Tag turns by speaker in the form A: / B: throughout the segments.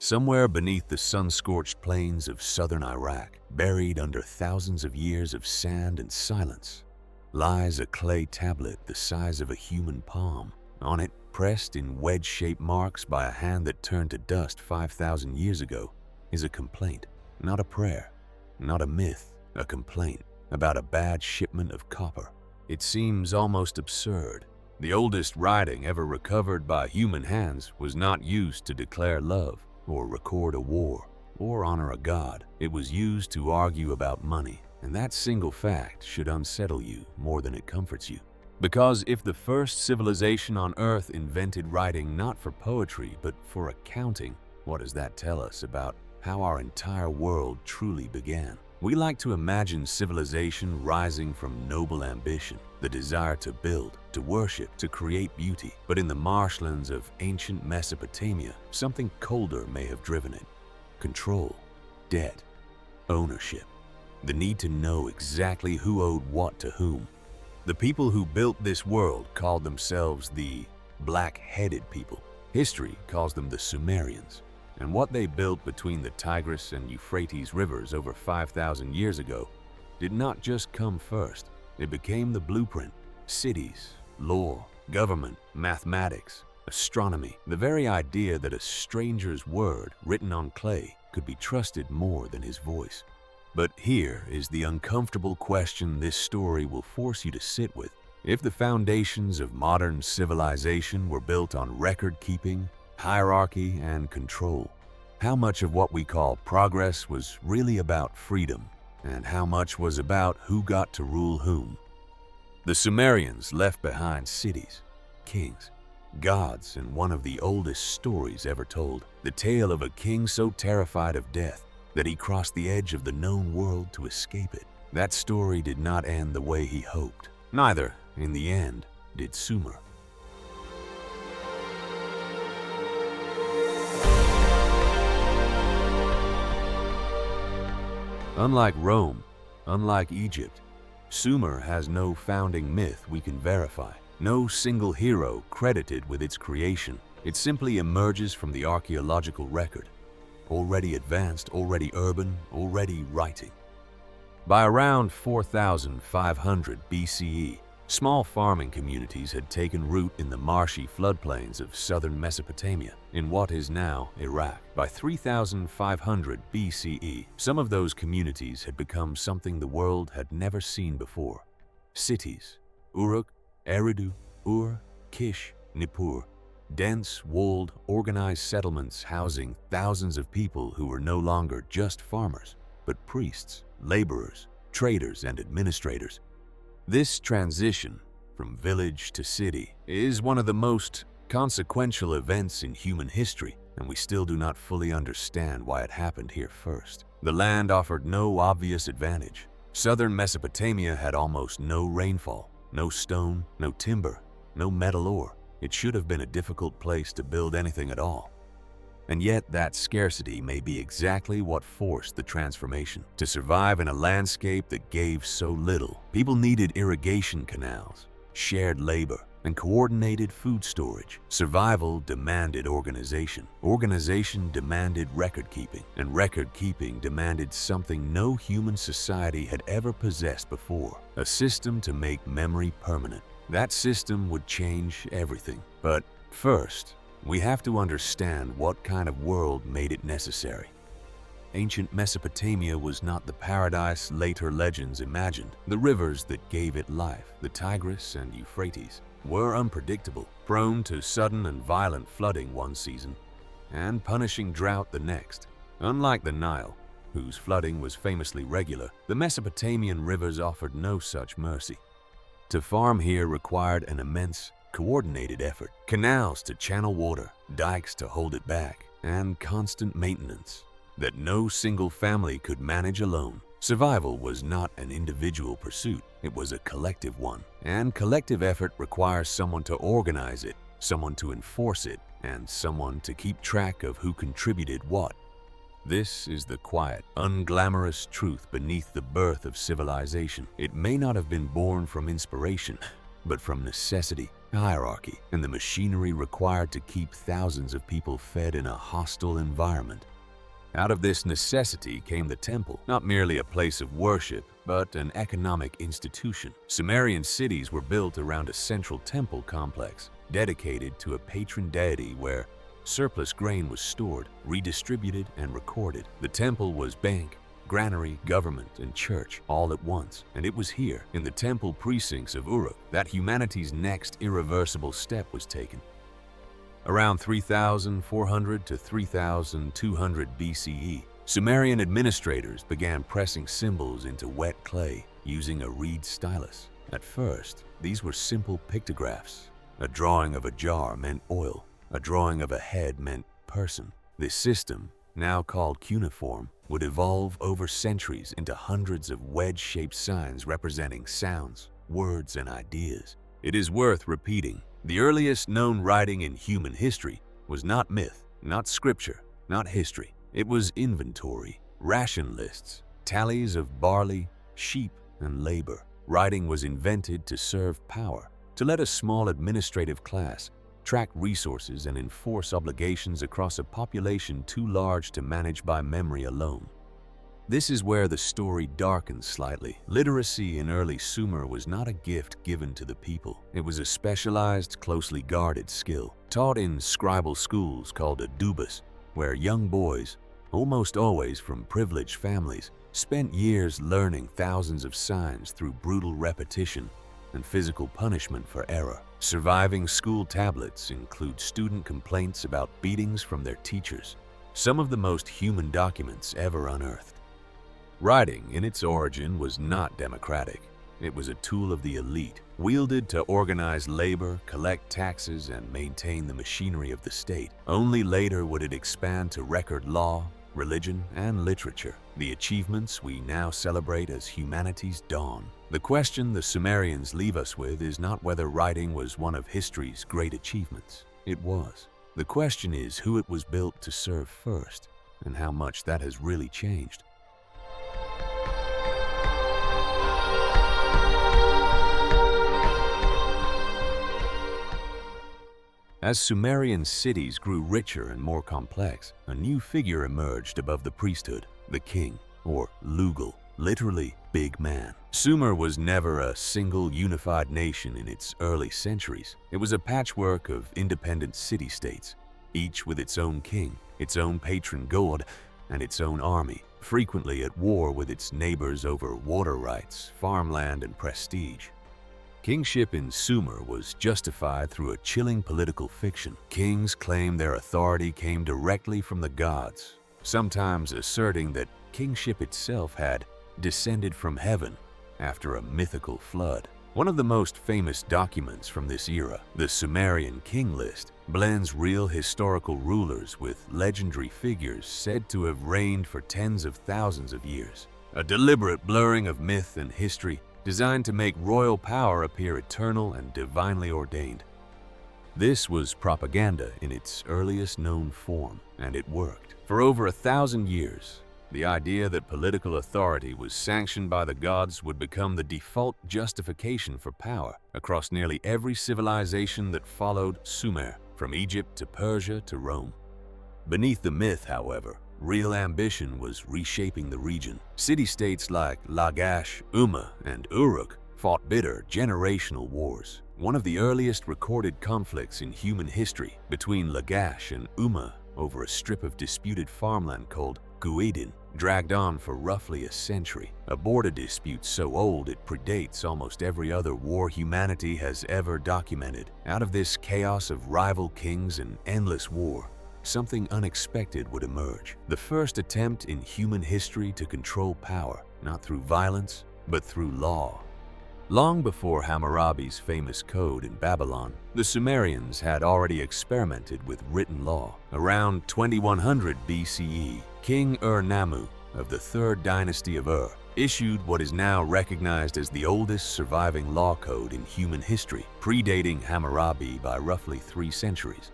A: Somewhere beneath the sun-scorched plains of southern Iraq, buried under thousands of years of sand and silence, lies a clay tablet the size of a human palm. On it, pressed in wedge-shaped marks by a hand that turned to dust 5,000 years ago, is a complaint. Not a prayer, not a myth, a complaint about a bad shipment of copper. It seems almost absurd. The oldest writing ever recovered by human hands was not used to declare love, or record a war, or honor a god. It was used to argue about money, and that single fact should unsettle you more than it comforts you. Because if the first civilization on Earth invented writing not for poetry but for accounting, what does that tell us about how our entire world truly began? We like to imagine civilization rising from noble ambition, the desire to build, to worship, to create beauty. But in the marshlands of ancient Mesopotamia, something colder may have driven it. Control, debt, ownership, the need to know exactly who owed what to whom. The people who built this world called themselves the black-headed people. History calls them the Sumerians. And what they built between the Tigris and Euphrates rivers over 5,000 years ago did not just come first. It became the blueprint. Cities, law, government, mathematics, astronomy. The very idea that a stranger's word written on clay could be trusted more than his voice. But here is the uncomfortable question this story will force you to sit with. If the foundations of modern civilization were built on record-keeping, hierarchy, and control, how much of what we call progress was really about freedom, and how much was about who got to rule whom? The Sumerians left behind cities, kings, gods, and one of the oldest stories ever told, the tale of a king so terrified of death that he crossed the edge of the known world to escape it. That story did not end the way he hoped. Neither, in the end, did Sumer. Unlike Rome, unlike Egypt, Sumer has no founding myth we can verify, no single hero credited with its creation. It simply emerges from the archaeological record. Already advanced, already urban, already writing. By around 4,500 BCE, small farming communities had taken root in the marshy floodplains of southern Mesopotamia, in what is now Iraq. By 3,500 BCE, some of those communities had become something the world had never seen before. Cities: Uruk, Eridu, Ur, Kish, Nippur. Dense, walled, organized settlements housing thousands of people who were no longer just farmers, but priests, laborers, traders, and administrators. This transition from village to city is one of the most consequential events in human history, and we still do not fully understand why it happened here first. The land offered no obvious advantage. Southern Mesopotamia had almost no rainfall, no stone, no timber, no metal ore. It should have been a difficult place to build anything at all. And yet that scarcity may be exactly what forced the transformation. To survive in a landscape that gave so little, people needed irrigation canals, shared labor, and coordinated food storage. Survival demanded organization. Organization demanded record-keeping, and record-keeping demanded something no human society had ever possessed before: a system to make memory permanent. That system would change everything. But first, we have to understand what kind of world made it necessary. Ancient Mesopotamia was not the paradise later legends imagined. The rivers that gave it life, the Tigris and Euphrates, were unpredictable, prone to sudden and violent flooding one season, and punishing drought the next. Unlike the Nile, whose flooding was famously regular, the Mesopotamian rivers offered no such mercy. To farm here required an immense, coordinated effort. Canals to channel water, dikes to hold it back, and constant maintenance that no single family could manage alone. Survival was not an individual pursuit, it was a collective one. And collective effort requires someone to organize it, someone to enforce it, and someone to keep track of who contributed what. This is the quiet, unglamorous truth beneath the birth of civilization. It may not have been born from inspiration, but from necessity, hierarchy, and the machinery required to keep thousands of people fed in a hostile environment. Out of this necessity came the temple, not merely a place of worship, but an economic institution. Sumerian cities were built around a central temple complex, dedicated to a patron deity where surplus grain was stored, redistributed, and recorded. The temple was bank, granary, government, and church all at once, and it was here, in the temple precincts of Uruk, that humanity's next irreversible step was taken. Around 3,400 to 3,200 BCE, Sumerian administrators began pressing symbols into wet clay using a reed stylus. At first, these were simple pictographs. A drawing of a jar meant oil. A drawing of a head meant person. This system, now called cuneiform, would evolve over centuries into hundreds of wedge-shaped signs representing sounds, words, and ideas. It is worth repeating, the earliest known writing in human history was not myth, not scripture, not history. It was inventory, ration lists, tallies of barley, sheep, and labor. Writing was invented to serve power, to let a small administrative class track resources and enforce obligations across a population too large to manage by memory alone. This is where the story darkens slightly. Literacy in early Sumer was not a gift given to the people. It was a specialized, closely guarded skill, taught in scribal schools called adubas, where young boys, almost always from privileged families, spent years learning thousands of signs through brutal repetition and physical punishment for error. Surviving school tablets include student complaints about beatings from their teachers, some of the most human documents ever unearthed. Writing, in its origin, was not democratic. It was a tool of the elite, wielded to organize labor, collect taxes, and maintain the machinery of the state. Only later would it expand to record law, religion, and literature, the achievements we now celebrate as humanity's dawn. The question the Sumerians leave us with is not whether writing was one of history's great achievements. It was. The question is who it was built to serve first, and how much that has really changed. As Sumerian cities grew richer and more complex, a new figure emerged above the priesthood, the king, or Lugal, literally big man. Sumer was never a single unified nation in its early centuries. It was a patchwork of independent city-states, each with its own king, its own patron god, and its own army, frequently at war with its neighbors over water rights, farmland, and prestige. Kingship in Sumer was justified through a chilling political fiction. Kings claimed their authority came directly from the gods, sometimes asserting that kingship itself had descended from heaven after a mythical flood. One of the most famous documents from this era, the Sumerian King List, blends real historical rulers with legendary figures said to have reigned for tens of thousands of years. A deliberate blurring of myth and history designed to make royal power appear eternal and divinely ordained. This was propaganda in its earliest known form, and it worked. For over 1,000 years, the idea that political authority was sanctioned by the gods would become the default justification for power across nearly every civilization that followed Sumer, from Egypt to Persia to Rome. Beneath the myth, however, real ambition was reshaping the region. City-states like Lagash, Umma, and Uruk fought bitter generational wars. One of the earliest recorded conflicts in human history between Lagash and Umma over a strip of disputed farmland called Guidin dragged on for roughly a century, a border dispute so old it predates almost every other war humanity has ever documented. Out of this chaos of rival kings and endless war, something unexpected would emerge. The first attempt in human history to control power, not through violence, but through law. Long before Hammurabi's famous code in Babylon, the Sumerians had already experimented with written law. Around 2100 BCE, King Ur-Nammu of the third dynasty of Ur issued what is now recognized as the oldest surviving law code in human history, predating Hammurabi by roughly 3 centuries.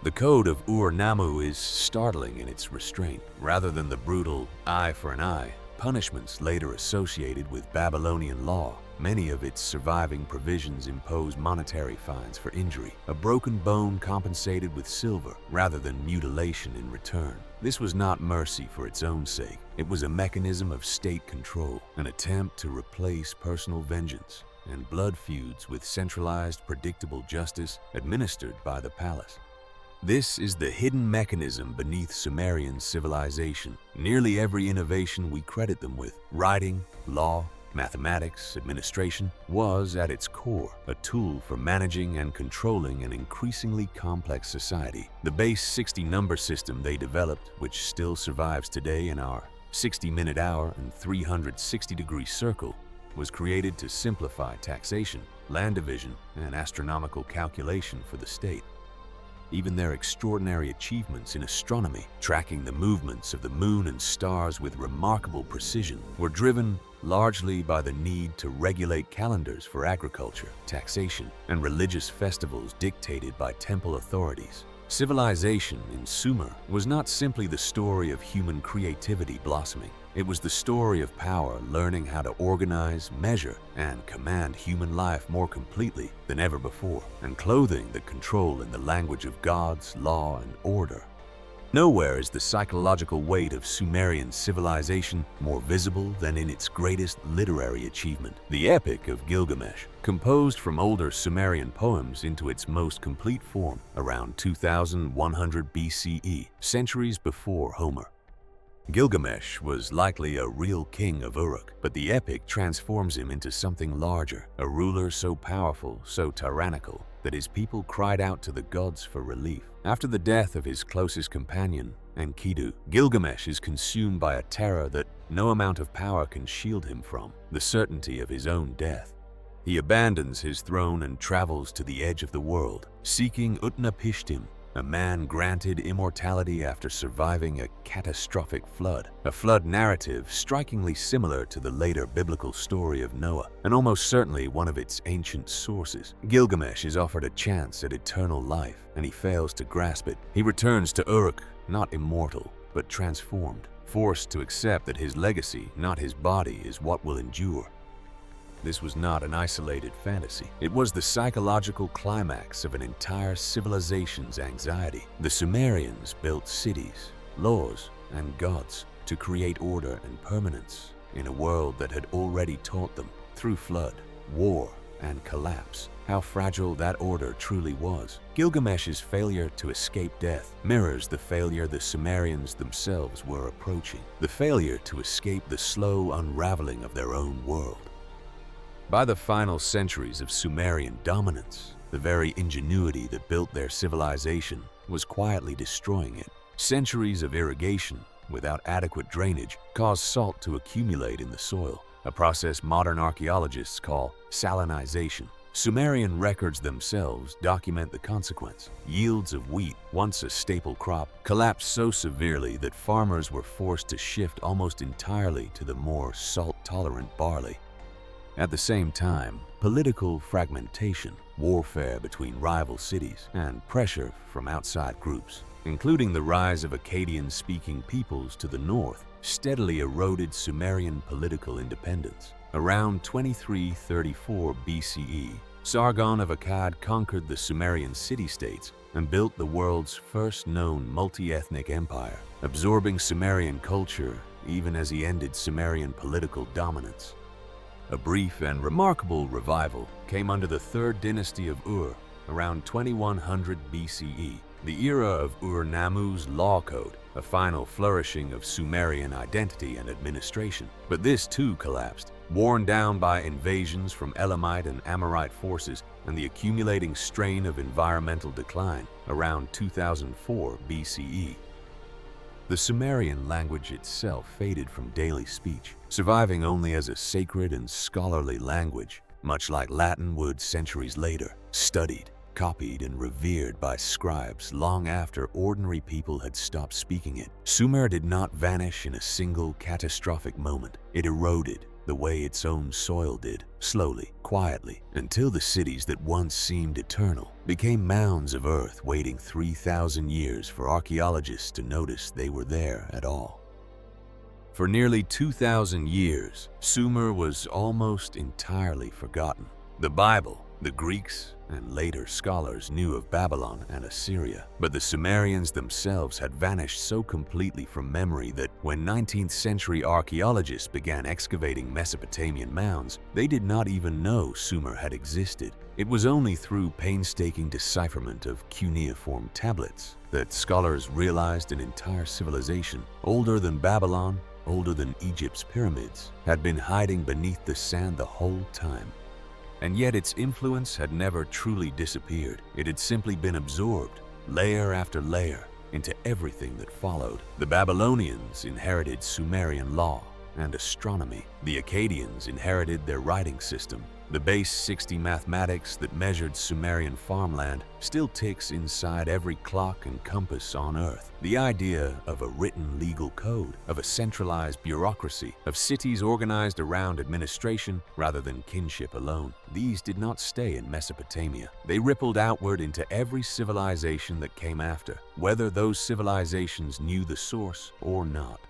A: The code of Ur-Nammu is startling in its restraint. Rather than the brutal eye for an eye, punishments later associated with Babylonian law, Many of its surviving provisions impose monetary fines for injury. A broken bone compensated with silver rather than mutilation in return. This was not mercy for its own sake. It was a mechanism of state control, an attempt to replace personal vengeance and blood feuds with centralized, predictable justice administered by the palace. This is the hidden mechanism beneath Sumerian civilization. Nearly every innovation we credit them with, writing, law, mathematics, administration, was at its core a tool for managing and controlling an increasingly complex society. The base 60 number system they developed, which still survives today in our 60-minute hour and 360-degree circle, was created to simplify taxation, land division, and astronomical calculation for the state. Even their extraordinary achievements in astronomy, tracking the movements of the moon and stars with remarkable precision, were driven largely by the need to regulate calendars for agriculture, taxation, and religious festivals dictated by temple authorities. Civilization in Sumer was not simply the story of human creativity blossoming. It was the story of power learning how to organize, measure, and command human life more completely than ever before, and clothing the control in the language of gods, law, and order. Nowhere is the psychological weight of Sumerian civilization more visible than in its greatest literary achievement, the Epic of Gilgamesh, composed from older Sumerian poems into its most complete form around 2100 BCE, centuries before Homer. Gilgamesh was likely a real king of Uruk, but the epic transforms him into something larger, a ruler so powerful, so tyrannical, that his people cried out to the gods for relief. After the death of his closest companion, Enkidu, Gilgamesh is consumed by a terror that no amount of power can shield him from, the certainty of his own death. He abandons his throne and travels to the edge of the world, seeking Utnapishtim, a man granted immortality after surviving a catastrophic flood, a flood narrative strikingly similar to the later biblical story of Noah, and almost certainly one of its ancient sources. Gilgamesh is offered a chance at eternal life, and he fails to grasp it. He returns to Uruk, not immortal, but transformed, forced to accept that his legacy, not his body, is what will endure. This was not an isolated fantasy. It was the psychological climax of an entire civilization's anxiety. The Sumerians built cities, laws, and gods to create order and permanence in a world that had already taught them, through flood, war, and collapse, how fragile that order truly was. Gilgamesh's failure to escape death mirrors the failure the Sumerians themselves were approaching, the failure to escape the slow unraveling of their own world. By the final centuries of Sumerian dominance, the very ingenuity that built their civilization was quietly destroying it. Centuries of irrigation without adequate drainage caused salt to accumulate in the soil, a process modern archaeologists call salinization. Sumerian records themselves document the consequence. Yields of wheat, once a staple crop, collapsed so severely that farmers were forced to shift almost entirely to the more salt-tolerant barley. At the same time, political fragmentation, warfare between rival cities, and pressure from outside groups, including the rise of Akkadian-speaking peoples to the north, steadily eroded Sumerian political independence. Around 2334 BCE, Sargon of Akkad conquered the Sumerian city-states and built the world's first known multi-ethnic empire, absorbing Sumerian culture even as he ended Sumerian political dominance. A brief and remarkable revival came under the third dynasty of Ur around 2100 BCE, the era of Ur-Nammu's law code, a final flourishing of Sumerian identity and administration. But this too collapsed, worn down by invasions from Elamite and Amorite forces and the accumulating strain of environmental decline around 2004 BCE. The Sumerian language itself faded from daily speech, surviving only as a sacred and scholarly language, much like Latin would centuries later, studied, copied, and revered by scribes long after ordinary people had stopped speaking it. Sumer did not vanish in a single catastrophic moment. It eroded the way its own soil did, slowly, quietly, until the cities that once seemed eternal became mounds of earth waiting 3,000 years for archaeologists to notice they were there at all. For nearly 2,000 years, Sumer was almost entirely forgotten. The Bible, the Greeks, and later scholars knew of Babylon and Assyria, but the Sumerians themselves had vanished so completely from memory that when 19th century archaeologists began excavating Mesopotamian mounds, they did not even know Sumer had existed. It was only through painstaking decipherment of cuneiform tablets that scholars realized an entire civilization, older than Babylon, older than Egypt's pyramids, had been hiding beneath the sand the whole time. And yet its influence had never truly disappeared. It had simply been absorbed, layer after layer, into everything that followed. The Babylonians inherited Sumerian law and astronomy. The Akkadians inherited their writing system. The base 60 mathematics that measured Sumerian farmland still ticks inside every clock and compass on Earth. The idea of a written legal code, of a centralized bureaucracy, of cities organized around administration rather than kinship alone, these did not stay in Mesopotamia. They rippled outward into every civilization that came after, whether those civilizations knew the source or not.